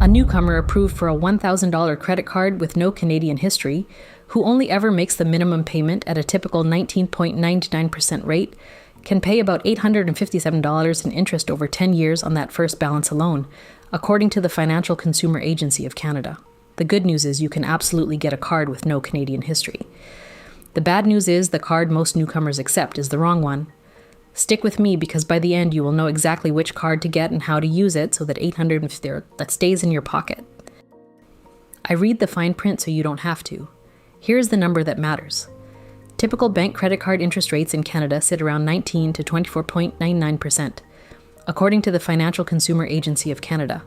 A newcomer approved for a $1,000 credit card with no Canadian history, who only ever makes the minimum payment at a typical 19.99% rate, can pay about $857 in interest over 10 years on that first balance alone, according to the Financial Consumer Agency of Canada. The good news is you can absolutely get a card with no Canadian history. The bad news is the card most newcomers accept is the wrong one. Stick with me because by the end you will know exactly which card to get and how to use it so that $850 that stays in your pocket. I read the fine print so you don't have to. Here's the number that matters. Typical bank credit card interest rates in Canada sit around 19 to 24.99%, according to the Financial Consumer Agency of Canada.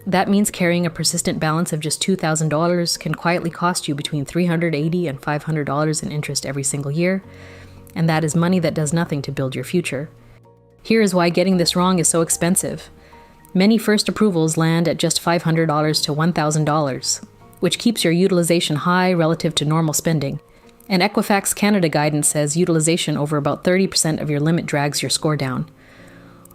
That means carrying a persistent balance of just $2,000 can quietly cost you between $380 and $500 in interest every single year, and that is money that does nothing to build your future. Here is why getting this wrong is so expensive. Many first approvals land at just $500 to $1,000, which keeps your utilization high relative to normal spending. And Equifax Canada guidance says utilization over about 30% of your limit drags your score down.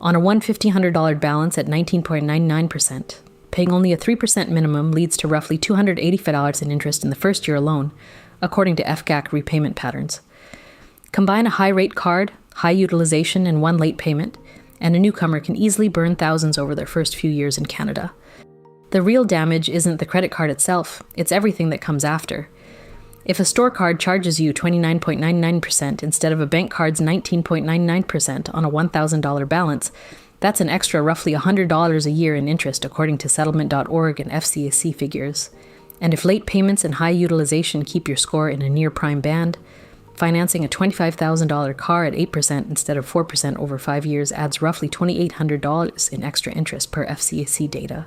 On a $1,500 balance at 19.99%, paying only a 3% minimum leads to roughly $285 in interest in the first year alone, according to FCAC repayment patterns. Combine a high-rate card, high utilization, and one late payment, and a newcomer can easily burn thousands over their first few years in Canada. The real damage isn't the credit card itself, it's everything that comes after. If a store card charges you 29.99% instead of a bank card's 19.99% on a $1,000 balance, that's an extra roughly $100 a year in interest according to settlement.org and FCAC figures. And if late payments and high utilization keep your score in a near-prime band, financing a $25,000 car at 8% instead of 4% over 5 years adds roughly $2,800 in extra interest per FCAC data.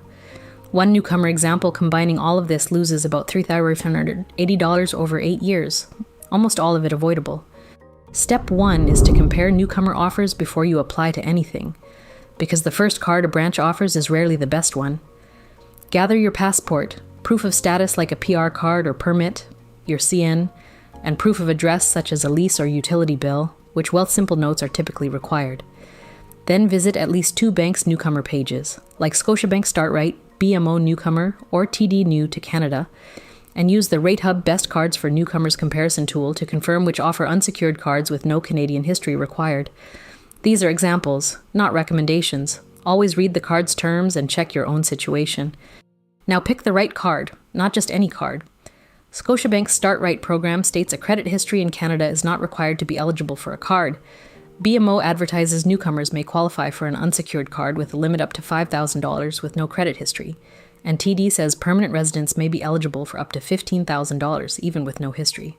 One newcomer example combining all of this loses about $3,580 over 8 years, almost all of it avoidable. Step 1 is to compare newcomer offers before you apply to anything, because the first card a branch offers is rarely the best one. Gather your passport, proof of status like a PR card or permit, your CN, and proof of address such as a lease or utility bill, which Wealthsimple notes are typically required. Then visit at least 2 banks' newcomer pages, like Scotiabank StartRight, BMO Newcomer, or TD New to Canada, and use the RateHub Best Cards for Newcomers comparison tool to confirm which offer unsecured cards with no Canadian history required. These are examples, not recommendations. Always read the card's terms and check your own situation. Now pick the right card, not just any card. Scotiabank's StartRight program states a credit history in Canada is not required to be eligible for a card. BMO advertises newcomers may qualify for an unsecured card with a limit up to $5,000 with no credit history, and TD says permanent residents may be eligible for up to $15,000 even with no history.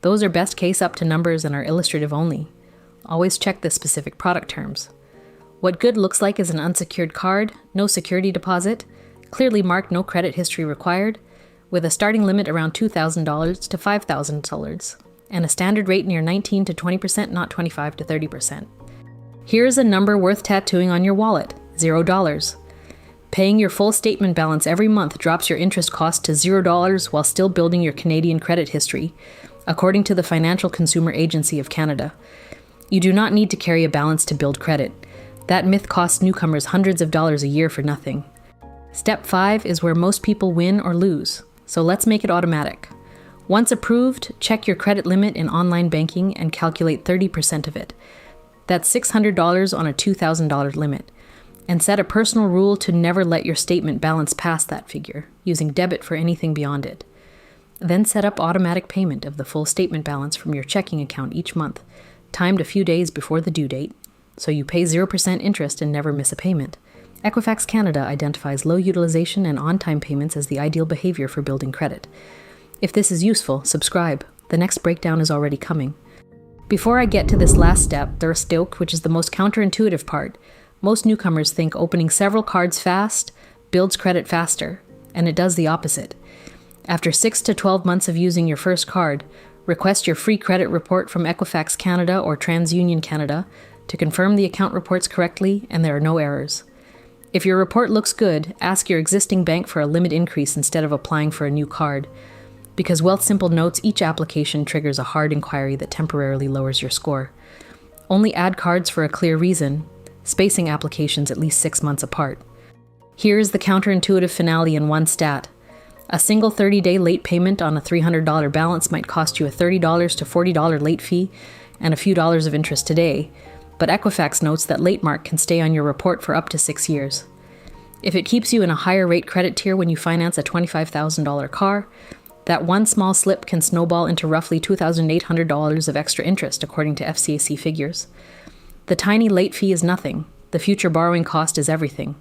Those are best case up to numbers and are illustrative only. Always check the specific product terms. What good looks like is an unsecured card, no security deposit, clearly marked no credit history required, with a starting limit around $2,000 to $5,000, and a standard rate near 19 to 20%, not 25 to 30%. Here's a number worth tattooing on your wallet, $0. Paying your full statement balance every month drops your interest cost to $0 while still building your Canadian credit history, according to the Financial Consumer Agency of Canada. You do not need to carry a balance to build credit. That myth costs newcomers hundreds of dollars a year for nothing. Step 5 is where most people win or lose, so let's make it automatic. Once approved, check your credit limit in online banking and calculate 30% of it. That's $600 on a $2,000 limit. And set a personal rule to never let your statement balance past that figure, using debit for anything beyond it. Then set up automatic payment of the full statement balance from your checking account each month, timed a few days before the due date, so you pay 0% interest and never miss a payment. Equifax Canada identifies low utilization and on-time payments as the ideal behavior for building credit. If this is useful, subscribe. The next breakdown is already coming. Before I get to this last step, the stoke, which is the most counterintuitive part, most newcomers think opening several cards fast builds credit faster, and it does the opposite. After 6 to 12 months of using your first card, request your free credit report from Equifax Canada or TransUnion Canada to confirm the account reports correctly and there are no errors. If your report looks good, ask your existing bank for a limit increase instead of applying for a new card, because Wealthsimple notes each application triggers a hard inquiry that temporarily lowers your score. Only add cards for a clear reason, spacing applications at least 6 months apart. Here's the counterintuitive finale in one stat. A single 30-day late payment on a $300 balance might cost you a $30 to $40 late fee and a few dollars of interest today, but Equifax notes that late mark can stay on your report for up to 6 years. If it keeps you in a higher rate credit tier when you finance a $25,000 car, that one small slip can snowball into roughly $2,800 of extra interest, according to FCAC figures. The tiny late fee is nothing. The future borrowing cost is everything.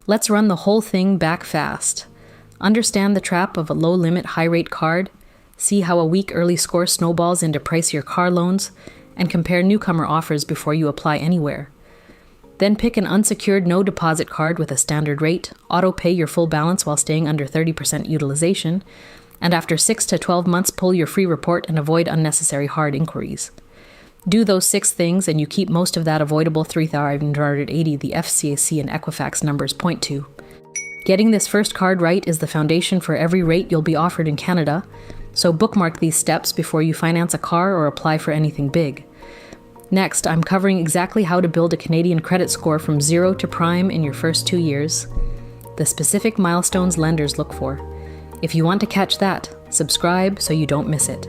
Let's run the whole thing back fast. Understand the trap of a low-limit, high-rate card, see how a weak early score snowballs into pricier car loans, and compare Newcomer offers before you apply anywhere. Then pick an unsecured no-deposit card with a standard rate, auto-pay your full balance while staying under 30% utilization, and after 6 to 12 months pull your free report and avoid unnecessary hard inquiries. Do those 6 things and you keep most of that avoidable $3,980 the FCAC and Equifax numbers point to. Getting this first card right is the foundation for every rate you'll be offered in Canada, so bookmark these steps before you finance a car or apply for anything big. Next, I'm covering exactly how to build a Canadian credit score from 0 to prime in your first 2 years, the specific milestones lenders look for. If you want to catch that, subscribe so you don't miss it.